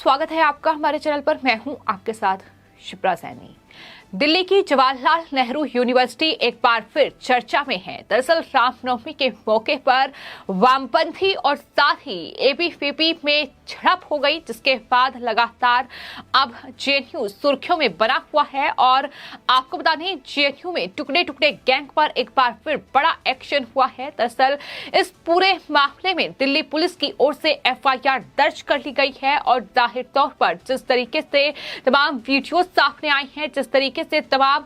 स्वागत है आपका हमारे चैनल पर। मैं हूं आपके साथ शिप्रा सैनी। दिल्ली की जवाहरलाल नेहरू यूनिवर्सिटी एक बार फिर चर्चा में है। दरअसल रामनवमी के मौके पर वामपंथी और साथ ही एबीवीपी में झड़प हो गई, जिसके बाद लगातार अब जेएनयू सुर्खियों में बना हुआ है। और आपको बता दें, जेएनयू में टुकड़े टुकड़े गैंग पर एक बार फिर बड़ा एक्शन हुआ है। दरअसल इस पूरे मामले में दिल्ली पुलिस की ओर से एफआईआर दर्ज कर ली गई है और जाहिर तौर पर जिस तरीके से तमाम वीडियो सामने आई हैं, जिस तरीके से तमाम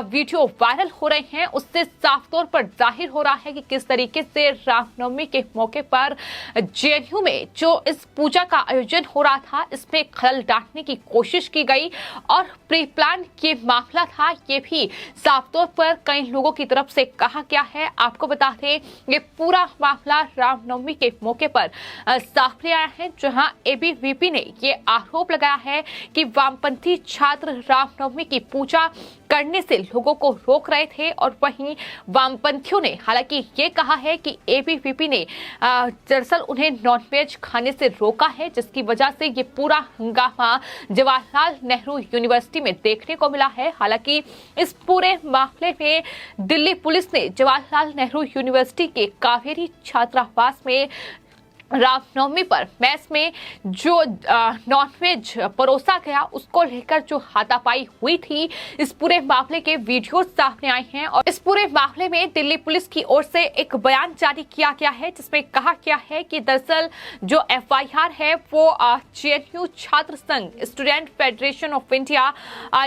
वीडियो वायरल हो रहे हैं, उससे साफ तौर पर जाहिर हो रहा है कि किस तरीके से रामनवमी के मौके पर जेएनयू में जो इस पूजा का आयोजन हो रहा था, इसमें खलल डालने की कोशिश की गई और प्री प्लान ये मामला था, ये भी साफ तौर पर कई लोगों की तरफ से कहा गया है। आपको बता दें, ये पूरा मामला रामनवमी के मौके पर सामने आया है, जहां एबीवीपी ने ये आरोप लगाया है कि वामपंथी छात्र रामनवमी की पूजा करने से लोगों को रोक रहे थे। और वहीं वामपंथियों ने हालांकि ये कहा है कि एबीवीपी ने दरअसल उन्हें नॉनवेज खाने से रोका है, जिसकी वजह से ये पूरा हंगामा जवाहरलाल नेहरू यूनिवर्सिटी में देखने को मिला है। हालांकि इस पूरे मामले में दिल्ली पुलिस ने जवाहरलाल नेहरू यूनिवर्सिटी के कावेरी छात्रावास में रामनवमी पर मेस में जो नॉनवेज परोसा गया, उसको लेकर जो हाथापाई हुई थी, इस पूरे मामले के वीडियो सामने आए हैं। और इस पूरे मामले में दिल्ली पुलिस की ओर से एक बयान जारी किया गया है, जिसमें कहा गया है कि दरअसल जो एफआईआर है वो जेएनयू छात्र संघ, student federation of India,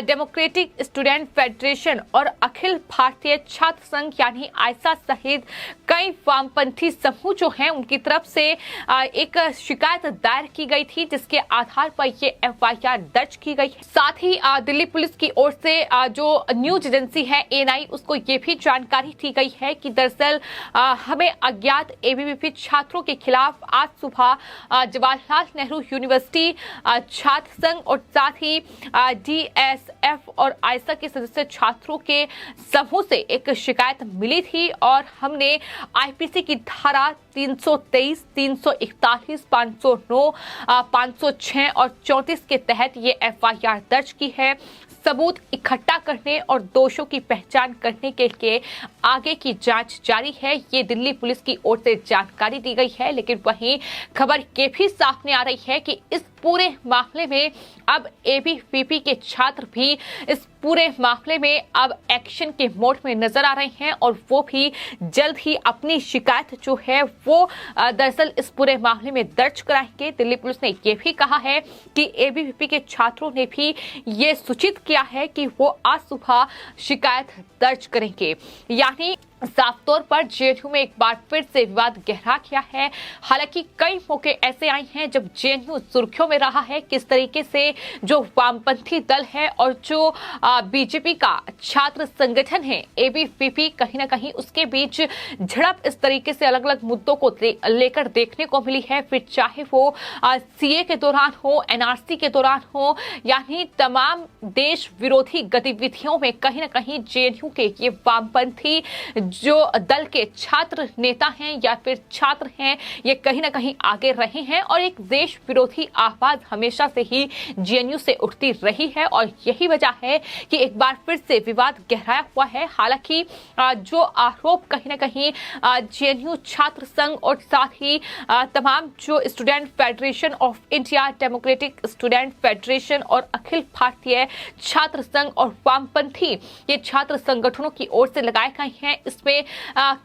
democratic student federation और अखिल भारतीय छात्र संघ यानी आयसा सहित कई वामपंथी समूह जो हैं, उनकी तरफ से एक शिकायत दायर की गई थी, जिसके आधार पर ये एफआईआर दर्ज की गई है। साथ ही दिल्ली पुलिस की ओर से जो न्यूज एजेंसी है एएनआई, उसको ये भी जानकारी दी गई है कि दरअसल हमें अज्ञात एबीवीपी छात्रों के खिलाफ आज सुबह जवाहरलाल नेहरू यूनिवर्सिटी छात्र संघ और साथ ही डीएसएफ और आयसा के सदस्य छात्रों के समूह से एक शिकायत मिली थी और हमने आईपीसी की धारा 323, 341, 509, 506 और 34 के तहत ये एफआईआर दर्ज की है। सबूत इकट्ठा करने और दोषों की पहचान करने के लिए आगे की जांच जारी है, ये दिल्ली पुलिस की ओर से जानकारी दी गई है। लेकिन वहीं खबर ये भी सामने आ रही है कि इस पूरे मामले में अब एबीवीपी के छात्र भी इस पूरे मामले में अब एक्शन के मोड में नजर आ रहे हैं और वो भी जल्द ही अपनी शिकायत जो है वो दरअसल इस पूरे मामले में दर्ज कराएंगे। दिल्ली पुलिस ने ये भी कहा है कि एबीवीपी के छात्रों ने भी ये सूचित किया है कि वो आज सुबह शिकायत दर्ज करेंगे। यानी साफ तौर पर जेएनयू में एक बार फिर से विवाद गहरा गया है। हालांकि कई मौके ऐसे आए हैं जब जेएनयू सुर्खियों में रहा है, किस तरीके से जो वामपंथी दल है और जो बीजेपी का छात्र संगठन है एबीवीपी, कहीं ना कहीं उसके बीच झड़प इस तरीके से अलग अलग मुद्दों को लेकर देखने को मिली है। फिर चाहे वो सीए के दौरान हो, एनआरसी के दौरान हो, यानी तमाम देश विरोधी गतिविधियों में कहीं ना कहीं जेएनयू के ये वामपंथी जो दल के छात्र नेता हैं या फिर छात्र हैं, ये कहीं ना कहीं आगे रहे हैं और एक देश विरोधी आवाज हमेशा से ही जेएनयू से उठती रही है। और यही वजह है कि एक बार फिर से विवाद गहराया हुआ है। हालांकि जो आरोप कहीं ना कहीं जेएनयू छात्र संघ और साथ ही तमाम जो student federation of India, democratic student federation और अखिल भारतीय छात्र संघ और वामपंथी ये छात्र संगठनों की ओर से लगाए गए हैं, इसमें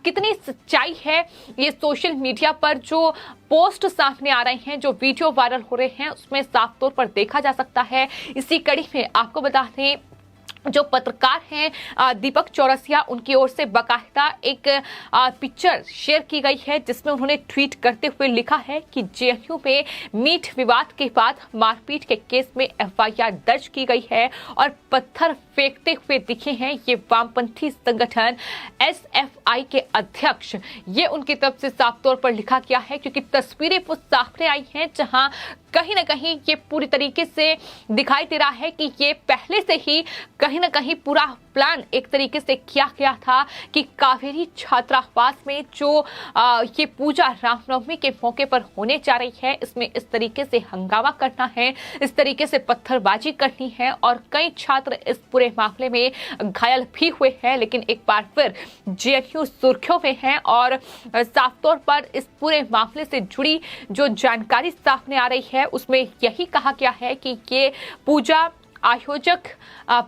कितनी सच्चाई है, ये सोशल मीडिया पर जो पोस्ट सामने आ रहे हैं, जो वीडियो वायरल हो रहे हैं, उसमें साफ तौर पर देखा जा सकता है। इसी कड़ी में आपको बता दें, जो पत्रकार हैं दीपक चौरसिया, उनकी ओर से बाकायदा एक पिक्चर शेयर की गई है, जिसमें उन्होंने ट्वीट करते हुए लिखा है कि जेएनयू में मीट विवाद के बाद मारपीट के केस में एफआईआर दर्ज की गई है और पत्थर फेंकते हुए दिखे हैं ये वामपंथी संगठन एसएफआई के अध्यक्ष। ये उनकी तरफ से साफ तौर पर लिखा गया है, क्योंकि तस्वीरें वो सामने आई हैं जहां कहीं ना कहीं ये पूरी तरीके से दिखाई दे रहा है कि ये पहले से ही कहीं ना कहीं पूरा प्लान एक तरीके से किया गया था कि कावेरी छात्रावास में जो ये पूजा रामनवमी के मौके पर होने जा रही है, इसमें इस तरीके से हंगामा करना है, इस तरीके से पत्थरबाजी करनी है और कई छात्र इस पूरे मामले में घायल भी हुए हैं। लेकिन एक बार फिर जेएनयू सुर्खियों में है और साफ तौर पर इस पूरे मामले से जुड़ी जो जानकारी सामने आ रही है उसमें यही कहा गया है कि ये पूजा आयोजक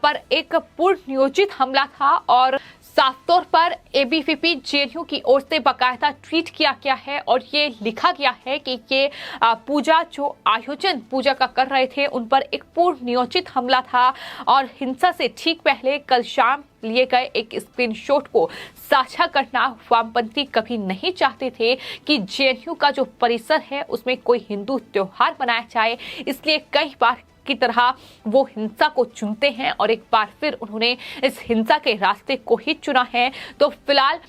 पर एक पूर्व नियोजित हमला था और साफ तौर पर एबीवीपी जेएनयू की ओर से बाकायदा ट्वीट किया गया है और ये लिखा गया है कि ये पूजा जो आयोजन पूजा का कर रहे थे उन पर एक पूर्व नियोजित हमला था और हिंसा से ठीक पहले कल शाम लिए गए एक स्क्रीनशॉट को साझा करना वामपंथी कभी नहीं चाहते थे कि जेएनयू का जो परिसर है उसमें कोई हिंदू त्योहार मनाया जाए, इसलिए कई बार की तरह वो हिंसा को चुनते हैं और एक बार फिर उन्होंने इस हिंसा के रास्ते को ही चुना है। तो फिलहाल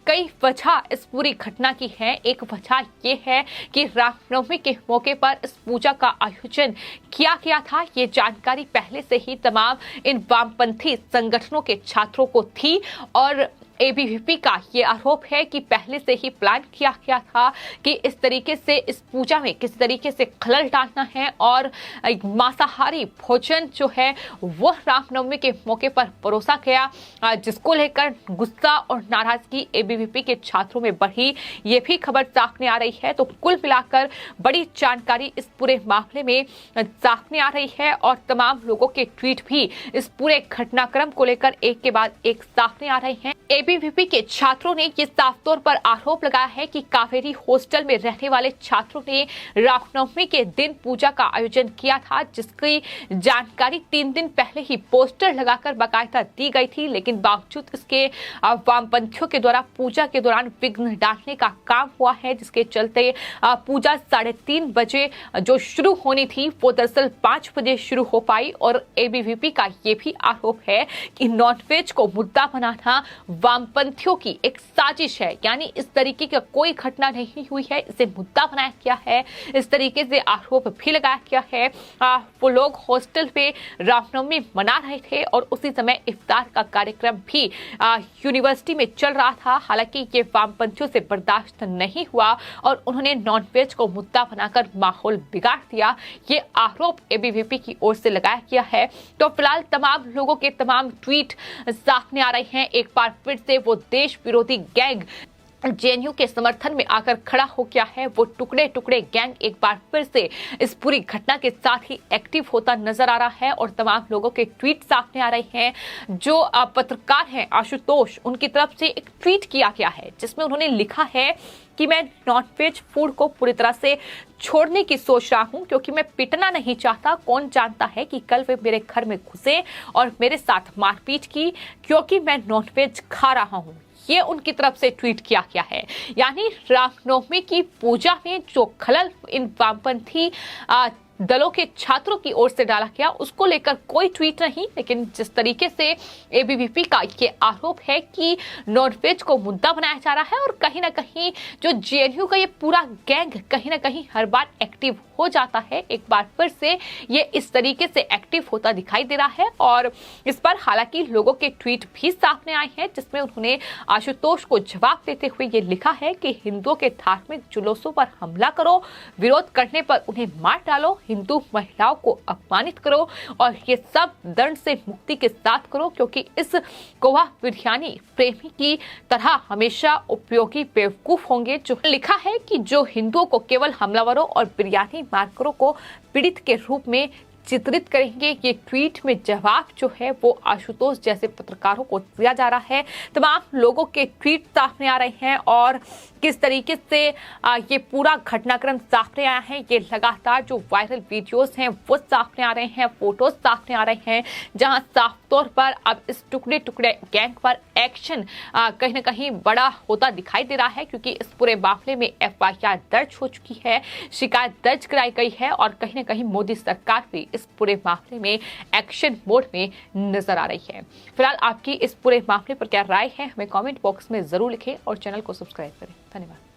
कई वजह इस पूरी घटना की है। एक वजह ये है कि रामनवमी के मौके पर इस पूजा का आयोजन किया गया था। ये जानकारी पहले से ही तमाम इन वामपंथी संगठनों के छात्रों को थी और एबीवीपी का ये आरोप है कि पहले से ही प्लान किया गया था कि इस तरीके से इस पूजा में किस तरीके से खलल डालना है और मांसाहारी भोजन जो है वो रामनवमी के मौके पर परोसा गया, जिसको लेकर गुस्सा और नाराजगी एबीवीपी के छात्रों में बढ़ी। ये भी खबर सामने आ रही है। तो कुल मिलाकर बड़ी जानकारी इस पूरे मामले में सामने आ रही है और तमाम लोगों के ट्वीट भी इस पूरे घटनाक्रम को लेकर एक के बाद एक सामने आ रहे हैं। एबीवीपी के छात्रों ने ये साफ तौर पर आरोप लगाया है कि कावेरी हॉस्टल में रहने वाले छात्रों ने रामनवमी के दिन पूजा का आयोजन किया था, जिसकी जानकारी 3 दिन पहले ही पोस्टर लगाकर बाकायदा दी गई थी। लेकिन बावजूद इसके वामपंथियों के द्वारा पूजा के दौरान विघ्न डालने का काम हुआ है, जिसके चलते पूजा 3:30 बजे जो शुरू होनी थी वो दरअसल 5 बजे शुरू हो पाई। और एबीवीपी का ये भी आरोप है कि नॉनवेज को मुद्दा बनाना वामपंथियों की एक साजिश है, यानी इस तरीके का कोई घटना नहीं हुई है, इसे मुद्दा बनाया गया है। इस तरीके से आरोप भी लगाया गया है। वो लोग हॉस्टल पे रामनवमी मना रहे थे और उसी समय इफ्तार का कार्यक्रम भी यूनिवर्सिटी में चल रहा था। हालांकि ये वामपंथियों से बर्दाश्त नहीं हुआ और उन्होंने नॉनवेज को मुद्दा बनाकर माहौल बिगाड़ दिया। ये आरोप एबीवीपी की ओर से लगाया गया है। तो फिलहाल तमाम लोगों के तमाम ट्वीट सामने आ रहे हैं। एक बार फिर से वो देश विरोधी गैंग जेएनयू के समर्थन में आकर खड़ा हो गया है। वो टुकड़े टुकड़े गैंग एक बार फिर से इस पूरी घटना के साथ ही एक्टिव होता नजर आ रहा है और तमाम लोगों के ट्वीट सामने आ रहे हैं। जो पत्रकार हैं आशुतोष, उनकी तरफ से एक ट्वीट किया गया है जिसमें उन्होंने लिखा है कि मैं नॉनवेज फूड को पूरी तरह से छोड़ने की सोच रहा हूं क्योंकि मैं पिटना नहीं चाहता। कौन जानता है कि कल वे मेरे घर में घुसे और मेरे साथ मारपीट की क्योंकि मैं नॉनवेज खा रहा हूं। ये उनकी तरफ से ट्वीट किया गया है। यानी रामनवमी की पूजा में जो खलल इन वामपंथी दलों के छात्रों की ओर से डाला गया उसको लेकर कोई ट्वीट नहीं, लेकिन जिस तरीके से एबीवीपी का ये आरोप है कि नॉनवेज को मुद्दा बनाया जा रहा है और कहीं ना कहीं जो जेएनयू का ये पूरा गैंग कहीं ना कहीं हर बार एक्टिव हो जाता है, एक बार फिर से ये इस तरीके से एक्टिव होता दिखाई दे रहा है। और इस पर हालांकि लोगों के ट्वीट भी सामने आए हैं जिसमें उन्होंने आशुतोष को जवाब देते हुए ये लिखा है कि हिंदुओं के धार्मिक जुलूसों पर हमला करो, विरोध करने पर उन्हें मार डालो, हिंदू महिलाओं को अपमानित करो और ये सब दंड से मुक्ति के साथ करो क्योंकि इस गोवा बिरयानी प्रेमी की तरह हमेशा उपयोगी बेवकूफ होंगे। जो लिखा है कि जो हिंदुओं को केवल हमलावरों और बिरयानी मारकरों को पीड़ित के रूप में चित्रित करेंगे। ये ट्वीट में जवाब जो है वो आशुतोष जैसे पत्रकारों को दिया जा रहा है। तमाम लोगों के ट्वीट सामने आ रहे हैं और किस तरीके से ये पूरा घटनाक्रम सामने आया है। ये लगातार जो वायरल वीडियोस हैं वो सामने आ रहे हैं, फोटोज सामने आ रहे हैं, जहां साफ तौर पर अब इस टुकड़े टुकड़े गैंग पर एक्शन कहीं ना कहीं बड़ा होता दिखाई दे रहा है क्योंकि इस पूरे मामले में एफआईआर दर्ज हो चुकी है, शिकायत दर्ज कराई गई है और कहीं ना कहीं मोदी सरकार भी इस पूरे मामले में एक्शन मोड में नजर आ रही है। फिलहाल आपकी इस पूरे मामले पर क्या राय है हमें कमेंट बॉक्स में जरूर लिखें और चैनल को सब्सक्राइब करें। धन्यवाद।